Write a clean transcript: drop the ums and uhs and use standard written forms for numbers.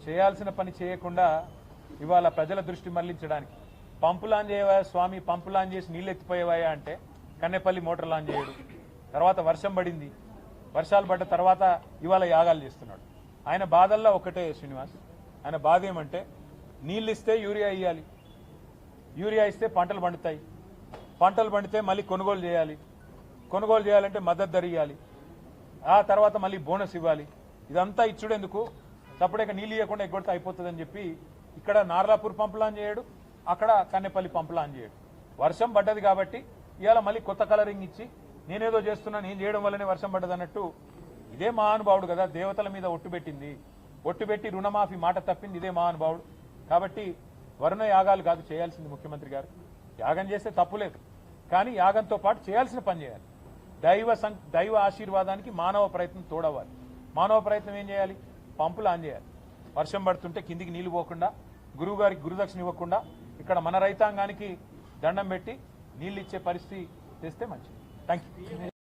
చేయాల్సిన పని చేయకుండా ఇవాళ ప్రజల దృష్టి మళ్లించడానికి పంపు లాంచ్ చేయవా స్వామి, పంపు లాంచ్ చేసి నీళ్ళు ఎత్తిపోయేవాయా అంటే కన్నెపల్లి మోటార్ లాంచ్ చేయడు. తర్వాత వర్షం పడింది, వర్షాలు పడ్డ తర్వాత ఇవాళ యాగాలు చేస్తున్నాడు. ఆయన బాధల్లో ఒకటే శ్రీనివాస్, ఆయన బాధ ఏమంటే నీళ్ళు ఇస్తే యూరియా ఇవ్వాలి, యూరియా ఇస్తే పంటలు పండుతాయి, పంటలు పండితే మళ్ళీ కొనుగోలు చేయాలి, కొనుగోలు చేయాలంటే మద్దతు ధర ఇవ్వాలి, ఆ తర్వాత మళ్ళీ బోనస్ ఇవ్వాలి. ఇదంతా ఇచ్చుడెందుకు, సపరేట్గా నీళ్ళు ఇవ్వకుండా ఎగ్గొడితే అయిపోతుందని చెప్పి ఇక్కడ నార్లాపూర్ పంపు లాంచ్ చేయడు, అక్కడ కన్నెపల్లి పంపు లాంచ్ చేయడు. వర్షం పడ్డది కాబట్టి ఇవాళ మళ్ళీ కొత్త కలరింగ్ ఇచ్చి నేనేదో చేస్తున్నా, నేను చేయడం వల్లనే వర్షం పడ్డది అన్నట్టు. ఇదే మహానుభావుడు కదా దేవతల మీద ఒట్టు పెట్టింది, ఒట్టు పెట్టి రుణమాఫీ మాట తప్పింది ఇదే మహానుభావుడు. కాబట్టి వరుణ యాగాలు కాదు చేయాల్సింది ముఖ్యమంత్రి గారు. యాగం చేస్తే తప్పులేదు, కానీ యాగంతో పాటు చేయాల్సిన పని చేయాలి. దైవ ఆశీర్వాదానికి మానవ ప్రయత్నం తోడవ్వాలి. మానవ ప్రయత్నం ఏం చేయాలి, పంపులు ఆన్ చేయాలి. వర్షం పడుతుంటే కిందికి నీళ్లు పోకుండా, గురువు గారికి గురుదక్షిణ ఇవ్వకుండా ఇక్కడ మన రైతాంగానికి దండం పెట్టి నీళ్ళు ఇచ్చే పరిస్థితి తెస్తే మంచిది. Thank you.